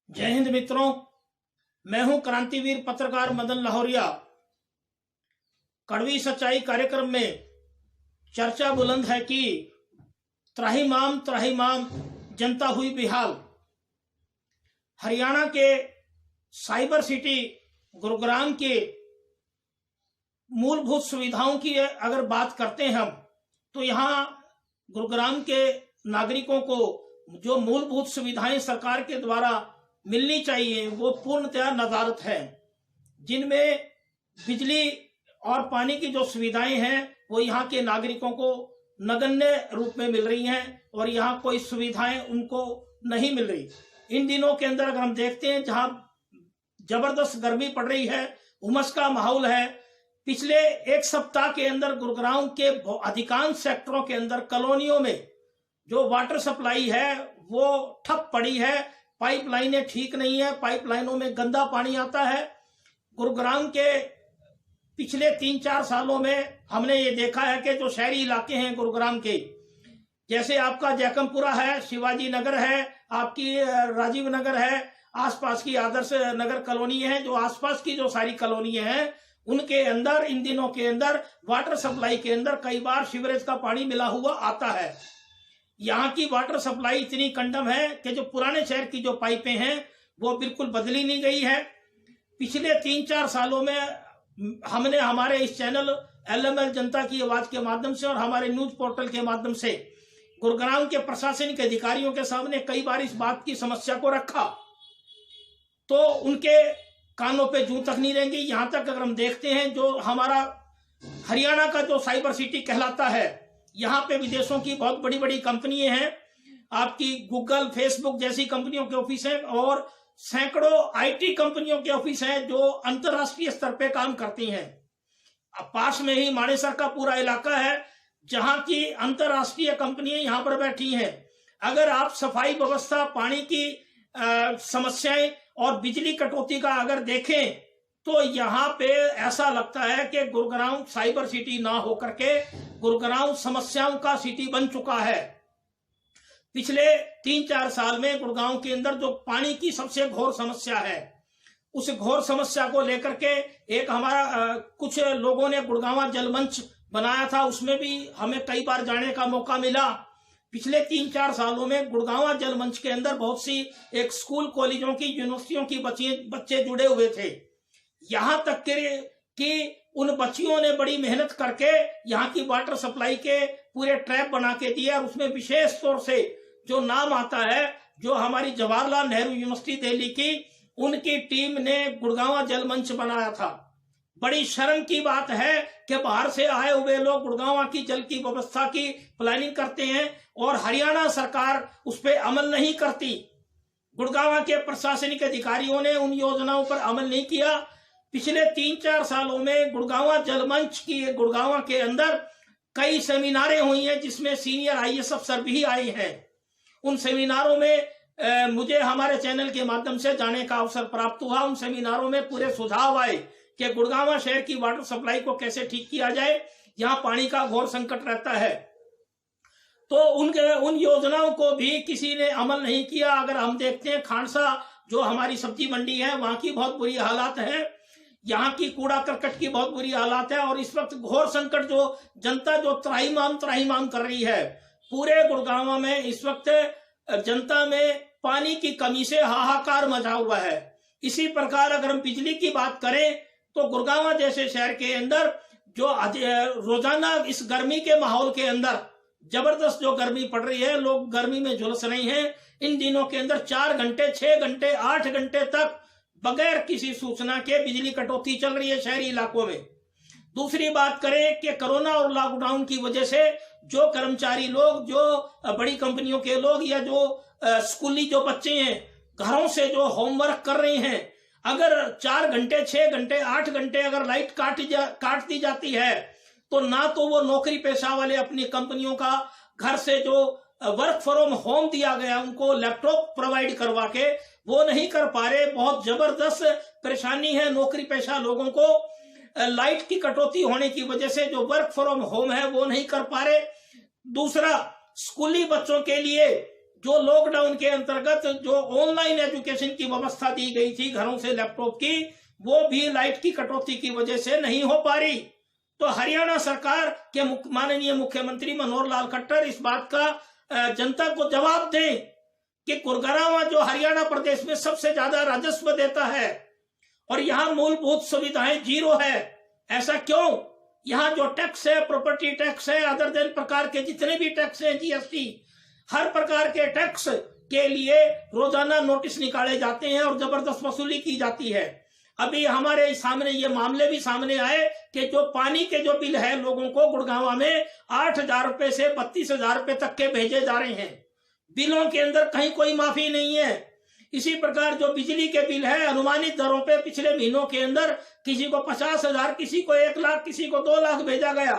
जय हिंद मित्रों, मैं हूं क्रांतिवीर पत्रकार मदन लाहौरिया। कड़वी सच्चाई कार्यक्रम में चर्चा बुलंद है कि त्राहिमाम जनता हुई बेहाल। हरियाणा के साइबर सिटी गुरुग्राम के मूलभूत सुविधाओं की अगर बात करते हैं हम, तो यहाँ गुरुग्राम के नागरिकों को जो मूलभूत सुविधाएं सरकार के द्वारा मिलनी चाहिए वो पूर्णतया नदारद है। जिनमें बिजली और पानी की जो सुविधाएं हैं वो यहाँ के नागरिकों को नगण्य रूप में मिल रही हैं और यहाँ कोई सुविधाएं उनको नहीं मिल रही। इन दिनों के अंदर अगर हम देखते हैं, जहाँ जबरदस्त गर्मी पड़ रही है, उमस का माहौल है, पिछले एक सप्ताह के अंदर गुरुग्राम के अधिकांश सेक्टरों के अंदर कॉलोनियों में जो वाटर सप्लाई है वो ठप पड़ी है। पाइपलाइनें ठीक नहीं है, पाइपलाइनों में गंदा पानी आता है। गुरुग्राम के पिछले 3-4 सालों में हमने ये देखा है कि जो शहरी इलाके हैं गुरुग्राम के, जैसे आपका जैकमपुरा है, शिवाजी नगर है, आपकी राजीव नगर है, आसपास की आदर्श नगर कॉलोनी है, जो आसपास की जो सारी कॉलोनियां हैं उनके अंदर इन दिनों के अंदर वाटर सप्लाई के अंदर कई बार सीवरेज का पानी मिला हुआ आता है। यहाँ की वाटर सप्लाई इतनी कंडम है कि जो पुराने शहर की जो पाइपें हैं वो बिल्कुल बदली नहीं गई है। पिछले 3-4 सालों में हमने हमारे इस चैनल LML जनता की आवाज के माध्यम से और हमारे न्यूज पोर्टल के माध्यम से गुरुग्राम के प्रशासनिक अधिकारियों के सामने कई बार इस बात की समस्या को रखा, तो उनके कानों पे जूं तक नहीं रहेंगी। यहाँ तक अगर हम देखते हैं, जो हमारा हरियाणा का जो साइबर सिटी कहलाता है, यहाँ पे विदेशों की बहुत बड़ी बड़ी कंपनियां हैं। आपकी गूगल, फेसबुक जैसी कंपनियों के ऑफिस हैं और सैकड़ों IT कंपनियों के ऑफिस हैं जो अंतरराष्ट्रीय स्तर पे काम करती हैं। अब पास में ही मानेसर का पूरा इलाका है जहां की अंतरराष्ट्रीय कंपनियां यहाँ पर बैठी हैं। अगर आप सफाई व्यवस्था, पानी की समस्याएं और बिजली कटौती का अगर देखें तो यहाँ पे ऐसा लगता है कि गुरुग्राम साइबर सिटी ना होकर के गुरुग्राम समस्याओं का सिटी बन चुका है। पिछले 3-4 साल में गुरुग्राम के अंदर जो पानी की सबसे घोर समस्या है, उस घोर समस्या को लेकर के एक हमारा कुछ लोगों ने गुरुग्राम जल मंच बनाया था, उसमें भी हमें कई बार जाने का मौका मिला। पिछले 3-4 सालों में गुरुग्राम जल मंच के अंदर बहुत सी एक स्कूल, कॉलेजों की, यूनिवर्सिटियों की बच्चे जुड़े हुए थे। यहाँ तक कि उन बच्चियों ने बड़ी मेहनत करके यहाँ की वाटर सप्लाई के पूरे ट्रैप बना के दिए और उसमें विशेष तौर से जो नाम आता है, जो हमारी जवाहरलाल नेहरू यूनिवर्सिटी दिल्ली की, उनकी टीम ने गुरुग्राम जल मंच बनाया था। बड़ी शर्म की बात है कि बाहर से आए हुए लोग गुरुग्राम की जल की व्यवस्था की प्लानिंग करते हैं और हरियाणा सरकार उस पर अमल नहीं करती। गुरुग्राम के प्रशासनिक अधिकारियों ने उन योजनाओं पर अमल नहीं किया। पिछले 3-4 सालों में गुरुग्राम जल मंच की गुरुग्राम के अंदर कई सेमिनारें हुई हैं जिसमें सीनियर IAS अफसर भी आए हैं। उन सेमिनारों में मुझे हमारे चैनल के माध्यम से जाने का अवसर प्राप्त हुआ। उन सेमिनारों में पूरे सुझाव आए कि गुरुग्राम शहर की वाटर सप्लाई को कैसे ठीक किया जाए, यहाँ पानी का घोर संकट रहता है। तो उन योजनाओं को भी किसी ने अमल नहीं किया। अगर हम देखते हैं, खानसा जो हमारी सब्जी मंडी है वहां की बहुत बुरी हालात है, यहाँ की कूड़ा करकट की बहुत बुरी हालात है और इस वक्त घोर संकट जो जनता जो त्राहिमाम कर रही है। पूरे गुरुग्राम में इस वक्त जनता में पानी की कमी से हाहाकार मचा हुआ है। इसी प्रकार अगर हम बिजली की बात करें तो गुरुग्राम जैसे शहर के अंदर जो रोजाना इस गर्मी के माहौल के अंदर जबरदस्त जो गर्मी पड़ रही है, लोग गर्मी में झुलस रहे हैं। इन दिनों के अंदर 4 घंटे, 6 घंटे, 8 घंटे तक बगैर किसी सूचना के बिजली कटौती चल रही है शहरी इलाकों में। दूसरी बात करें कि कोरोना और लॉकडाउन की वजह से जो कर्मचारी लोग, जो बड़ी कंपनियों के लोग या जो स्कूली जो बच्चे हैं घरों से जो होमवर्क कर रहे हैं, अगर 4 घंटे, 6 घंटे, 8 घंटे अगर लाइट काट दी जाती है तो ना तो वो नौकरी पेशा वाले अपनी कंपनियों का घर से जो वर्क फ्रॉम होम दिया गया उनको लैपटॉप प्रोवाइड करवा के वो नहीं कर पा रहे। बहुत जबरदस्त परेशानी है नौकरी पेशा लोगों को। लाइट की कटौती होने की वजह से जो वर्क फ्रॉम होम है वो नहीं कर पा रहे। दूसरा, स्कूली बच्चों के लिए जो लॉकडाउन के अंतर्गत जो ऑनलाइन एजुकेशन की व्यवस्था दी गई थी घरों से लैपटॉप की, वो भी लाइट की कटौती की वजह से नहीं हो पा रही। तो हरियाणा सरकार के माननीय मुख्यमंत्री मनोहर लाल खट्टर इस बात का जनता को जवाब दें कि गुरुग्राम जो हरियाणा प्रदेश में सबसे ज्यादा राजस्व देता है और यहाँ मूलभूत सुविधाएं जीरो है, ऐसा क्यों? यहाँ जो टैक्स है, प्रॉपर्टी टैक्स है, अदर देन प्रकार के जितने भी टैक्स हैं, जीएसटी, हर प्रकार के टैक्स के लिए रोजाना नोटिस निकाले जाते हैं और जबरदस्त वसूली की जाती है। अभी हमारे सामने ये मामले भी सामने आए कि जो पानी के जो बिल है लोगों को गुड़गांव में 8,000 रुपए से 32,000 रुपए तक के भेजे जा रहे हैं। बिलों के अंदर कहीं कोई माफी नहीं है। इसी प्रकार जो बिजली के बिल है अनुमानित दरों पे पिछले महीनों के अंदर किसी को 50,000, किसी को 1 लाख, किसी को 2 लाख भेजा गया।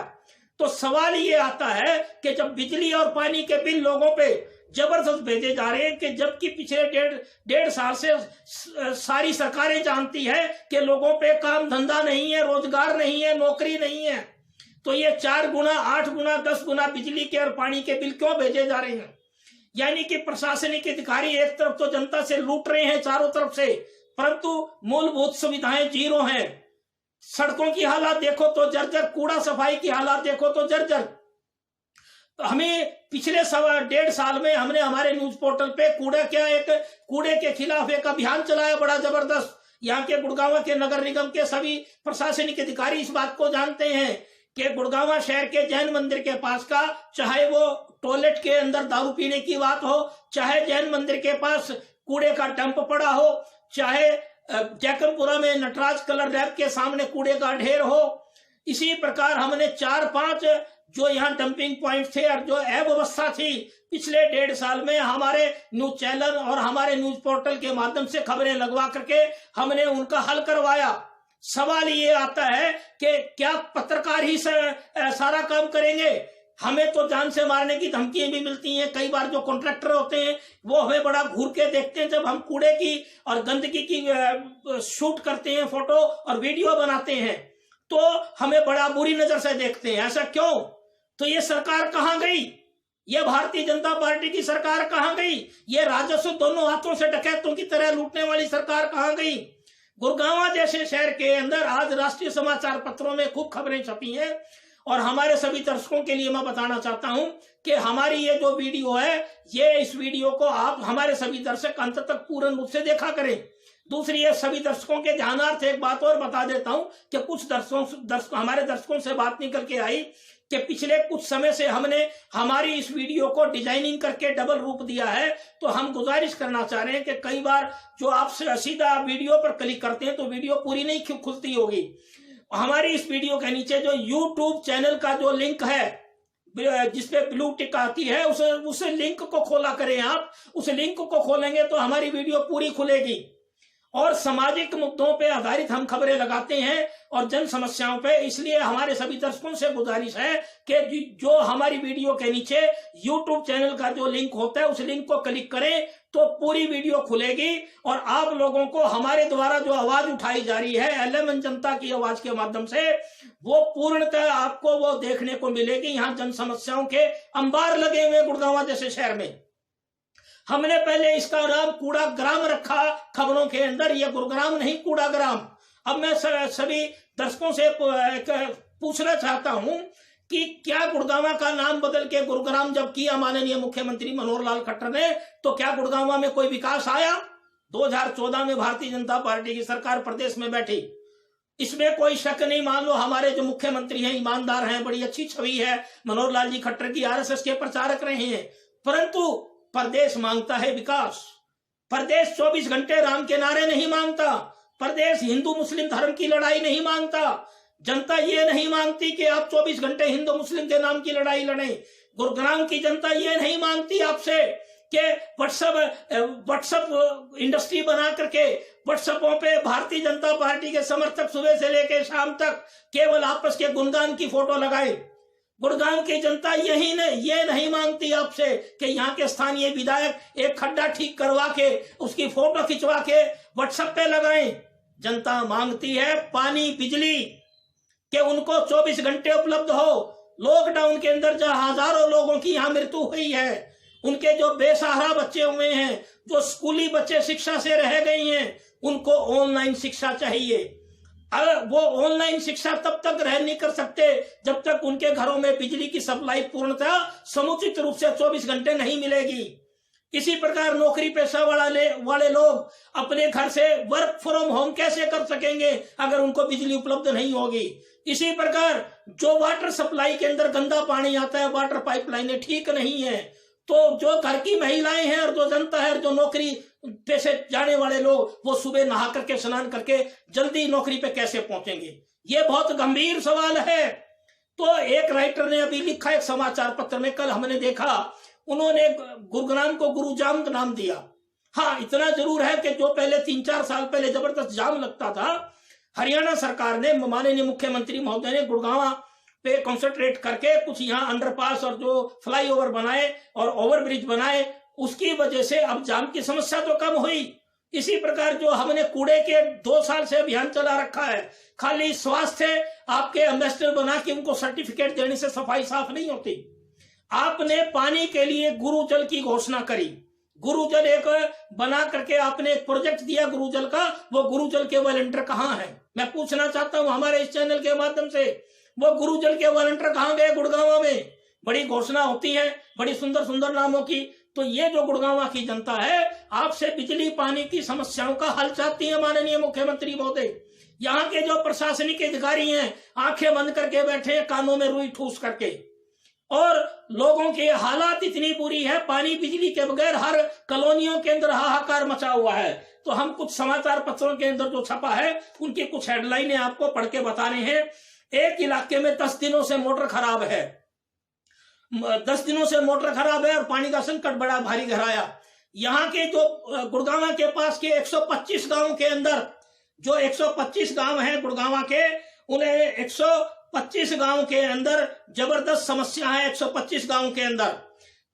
तो सवाल ये आता है कि जब बिजली और पानी के बिल लोगों पे जबरदस्त भेजे जा रहे हैं कि जबकि पिछले डेढ़ साल से सारी सरकारें जानती है कि लोगों पे काम धंधा नहीं है, रोजगार नहीं है, नौकरी नहीं है, तो ये 4 गुना, 8 गुना, 10 गुना बिजली के और पानी के बिल क्यों भेजे जा रहे हैं? यानी कि प्रशासनिक अधिकारी एक तरफ तो जनता से लूट रहे हैं चारों तरफ से, परंतु मूलभूत सुविधाएं जीरो हैं। सड़कों की हालत देखो तो जर्जर, कूड़ा सफाई की हालत देखो तो जर्जर। तो हमें पिछले 1.5 साल में हमने हमारे न्यूज पोर्टल पे कूड़े के खिलाफ एक अभियान चलाया बड़ा जबरदस्त। यहाँ के गुड़गांव के नगर निगम के सभी प्रशासनिक अधिकारी इस बात को जानते हैं कि गुड़गांव शहर के जैन मंदिर के पास का, चाहे वो टॉयलेट के अंदर दारू पीने की बात हो, चाहे जैन मंदिर के पास कूड़े का डंप पड़ा हो, चाहे जैकरपुरा में नटराज कलर लैब के सामने कूड़े का ढेर हो, इसी प्रकार हमने 4-5 जो यहाँ डंपिंग पॉइंट थे और जो अव्यवस्था थी पिछले 1.5 साल में हमारे न्यूज चैनल और हमारे न्यूज पोर्टल के माध्यम से खबरें लगवा करके हमने उनका हल करवाया। सवाल ये आता है कि क्या पत्रकार ही सारा काम करेंगे? हमें तो जान से मारने की धमकियां भी मिलती हैं। कई बार जो कॉन्ट्रैक्टर होते हैं वो हमें बड़ा घूर के देखते हैं जब हम कूड़े की और गंदगी की शूट करते हैं, फोटो और वीडियो बनाते हैं, तो हमें बड़ा बुरी नजर से देखते हैं। ऐसा क्यों? तो ये सरकार कहां गई? ये भारतीय जनता पार्टी की सरकार कहां गई? ये राजस्व दोनों हाथों से डकैतों की तरह लूटने वाली सरकार कहां गई? गुड़गांव जैसे शहर के अंदर आज राष्ट्रीय समाचार पत्रों में खूब खबरें छपी हैं और हमारे सभी दर्शकों के लिए मैं बताना चाहता हूं कि हमारी ये जो वीडियो है, इस वीडियो को आप हमारे सभी दर्शक अंत तक पूर्ण रूप से देखा करें। दूसरी ये सभी दर्शकों के ध्यानार्थ एक बात और बता देता हूं कि कुछ हमारे दर्शकों से बात निकल के आई कि पिछले कुछ समय से हमने हमारी इस वीडियो को डिजाइनिंग करके डबल रूप दिया है। तो हम गुजारिश करना चाह रहे हैं कि कई बार जो आप सीधा वीडियो पर क्लिक करते हैं तो वीडियो पूरी नहीं खुलती होगी। हमारी इस वीडियो के नीचे जो यूट्यूब चैनल का जो लिंक है जिसपे ब्लू टिक आती है, उस लिंक को खोला करें। आप उस लिंक को खोलेंगे तो हमारी वीडियो पूरी खुलेगी और सामाजिक मुद्दों पे आधारित हम खबरें लगाते हैं और जन समस्याओं पे। इसलिए हमारे सभी दर्शकों से गुजारिश है कि जो हमारी वीडियो के नीचे YouTube चैनल का जो लिंक होता है उस लिंक को क्लिक करें तो पूरी वीडियो खुलेगी और आप लोगों को हमारे द्वारा जो आवाज उठाई जा रही है एलएमएन जनता की आवाज के माध्यम से, वो पूर्णतः आपको वो देखने को मिलेगी। यहाँ जन समस्याओं के अंबार लगे हुए गुड़गांव जैसे शहर में। हमने पहले इसका नाम कूड़ा ग्राम रखा खबरों के अंदर, यह गुरुग्राम नहीं कूड़ा ग्राम। अब मैं सभी दर्शकों से पूछना चाहता हूं कि क्या गुड़गांव का नाम बदल के गुरुग्राम जब किया माननीय मुख्यमंत्री मनोहर लाल खट्टर ने, तो क्या गुड़गांव में कोई विकास आया? 2014 में भारतीय जनता पार्टी की सरकार प्रदेश में बैठी, इसमें कोई शक नहीं। मान लो हमारे जो मुख्यमंत्री हैं ईमानदार हैं, बड़ी अच्छी छवि है मनोहर लाल जी खट्टर की, आरएसएस के प्रचारक रहे हैं, परंतु प्रदेश मांगता है विकास। प्रदेश 24 घंटे राम के नारे नहीं मांगता। प्रदेश हिंदू मुस्लिम धर्म की लड़ाई नहीं मांगता। जनता ये नहीं मांगती कि आप 24 घंटे हिंदू मुस्लिम के नाम की लड़ाई लड़ें। गुरुग्राम की जनता ये नहीं मांगती आपसे कि व्हाट्सएप इंडस्ट्री बना करके व्हाट्सएपों पे भारतीय जनता पार्टी के समर्थक सुबह से लेकर शाम तक केवल आपस के गुणगान की फोटो लगाए। गुड़गांव की जनता ये नहीं मांगती आपसे कि यहाँ के स्थानीय विधायक एक खड्डा ठीक करवा के उसकी फोटो खिंचवा के व्हाट्सएप पे लगाएं। जनता मांगती है पानी बिजली कि उनको 24 घंटे उपलब्ध हो। लॉकडाउन के अंदर जहां हजारों लोगों की यहाँ मृत्यु हुई है उनके जो बेसहारा बच्चे हुए हैं, जो स्कूली बच्चे शिक्षा से रह गए हैं, उनको ऑनलाइन शिक्षा चाहिए। अगर वो ऑनलाइन शिक्षा तब तक ग्रहण नहीं कर सकते जब तक उनके घरों में बिजली की सप्लाई पूर्णतः समुचित रूप से 24 घंटे नहीं मिलेगी। इसी प्रकार नौकरी पेशा वाले लोग अपने घर से वर्क फ्रॉम होम कैसे कर सकेंगे अगर उनको बिजली उपलब्ध नहीं होगी। इसी प्रकार जो वाटर सप्लाई के अंदर गंदा पानी आता है, वाटर पाइपलाइनें ठीक नहीं है, तो जो घर की महिलाएं हैं और जो जनता है, जो नौकरी पे से जाने वाले लोग, वो सुबह नहा करके स्नान करके जल्दी नौकरी पे कैसे पहुंचेंगे? ये बहुत गंभीर सवाल है। तो एक राइटर ने अभी लिखा एक समाचार पत्र में, कल हमने देखा, उन्होंने गुरुग्राम को गुरुजाम का नाम दिया। हाँ, इतना जरूर है कि जो पहले 3-4 साल पहले जबरदस्त जाम लगता था, हरियाणा सरकार ने, माननीय मुख्यमंत्री महोदय ने गुड़गांव पे कॉन्सेंट्रेट करके कुछ यहाँ अंडरपास और जो फ्लाईओवर बनाए और ओवरब्रिज बनाए, उसकी वजह से अब जाम की समस्या तो कम हुई। इसी प्रकार जो हमने कूड़े के 2 साल से अभियान चला रखा है, खाली स्वास्थ्य आपके एम्बेसडर बना के उनको सर्टिफिकेट देने से सफाई साफ नहीं होती। आपने पानी के लिए गुरुजल की घोषणा करी, गुरुजल एक बना करके आपने एक प्रोजेक्ट दिया गुरुजल का, वो गुरुजल के वॉलंटियर कहाँ है? मैं पूछना चाहता हूं हमारे इस चैनल के माध्यम से, वो गुरुजल के वॉलंटियर कहाँ गए? गुड़गांव में बड़ी घोषणा होती है, बड़ी सुंदर सुंदर नामों की। तो ये जो गुड़गांव की जनता है, आपसे बिजली पानी की समस्याओं का हल चाहती है माननीय मुख्यमंत्री महोदय। यहाँ के जो प्रशासनिक अधिकारी हैं, आंखें बंद करके बैठे हैं, कानों में रुई ठूस करके, और लोगों के हालात इतनी बुरी है, पानी बिजली के बगैर हर कॉलोनियों के अंदर हाहाकार मचा हुआ है। तो हम कुछ समाचार पत्रों के अंदर जो छपा है, उनकी कुछ हेडलाइनें आपको पढ़ के बता रहे हैं। एक इलाके में 10 दिनों से मोटर खराब है, 10 दिनों से मोटर खराब है और पानी का संकट बड़ा भारी गहराया। यहाँ के जो गुड़गांव के पास के 125 गांव के अंदर, जो 125 गांव हैं गुड़गांव के, उन्हें 125 गांव के अंदर जबरदस्त समस्या है, 125 गांव के अंदर।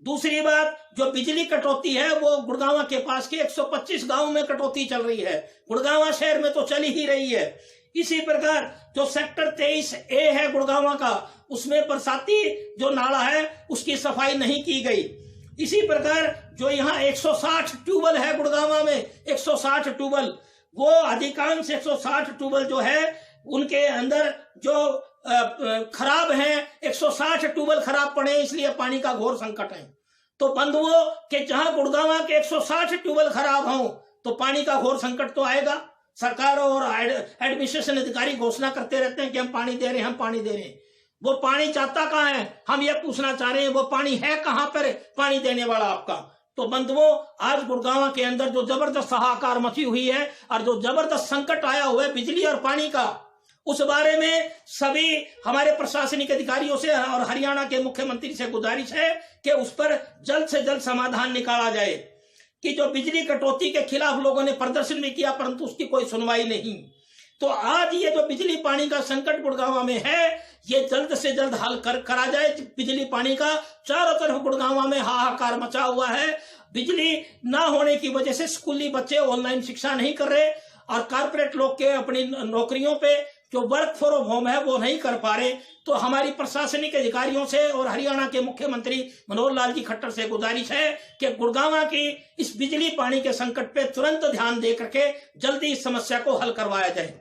दूसरी बात, जो बिजली कटौती है वो गुड़गांव के पास के 125 गांव में कटौती चल रही है, गुड़गांव शहर में तो चली ही रही है। इसी प्रकार जो सेक्टर 23A है गुड़गांव का, उसमें बरसाती जो नाला है उसकी सफाई नहीं की गई। इसी प्रकार जो यहाँ 160 ट्यूबवेल है गुड़गांव में, 160 ट्यूबवेल, वो अधिकांश 160 ट्यूबवेल जो है उनके अंदर जो खराब हैं, 160 ट्यूबवेल खराब पड़े, इसलिए पानी का घोर संकट है। तो बंधुओं के जहां गुड़गांव के 160 ट्यूबवेल खराब हों तो पानी का घोर संकट तो आएगा। सरकार और एडमिनिस्ट्रेशन अधिकारी घोषणा करते रहते हैं कि हम पानी दे रहे हैं, हम पानी दे रहे हैं। वो पानी चाहता कहाँ है? हम ये पूछना चाह रहे हैं, वो पानी है कहाँ पर पानी देने वाला आपका? तो बंधुओं, आज गुड़गांव के अंदर जो जबरदस्त हाहाकार मची हुई है और जो जबरदस्त संकट आया हुआ है बिजली और पानी का, उस बारे में सभी हमारे प्रशासनिक अधिकारियों से और हरियाणा के मुख्यमंत्री से गुजारिश है कि उस पर जल्द से जल्द समाधान निकाला जाए। कि जो बिजली कटौती के खिलाफ लोगों ने प्रदर्शन भी किया परंतु उसकी कोई सुनवाई नहीं। तो आज ये जो बिजली पानी का संकट गुड़गांव में है, ये जल्द से जल्द हल करा जाए। बिजली पानी का चारों तरफ गुड़गांव में हाहाकार मचा हुआ है। बिजली ना होने की वजह से स्कूली बच्चे ऑनलाइन शिक्षा नहीं कर रहे और कारपोरेट लोग के अपनी नौकरियों पे जो वर्क फ्रॉम होम है वो नहीं कर पा रहे। तो हमारी प्रशासनिक अधिकारियों से और हरियाणा के मुख्यमंत्री मनोहर लाल जी खट्टर से गुजारिश है कि गुड़गांव की इस बिजली पानी के संकट पे तुरंत ध्यान दे करके जल्दी इस समस्या को हल करवाया जाए।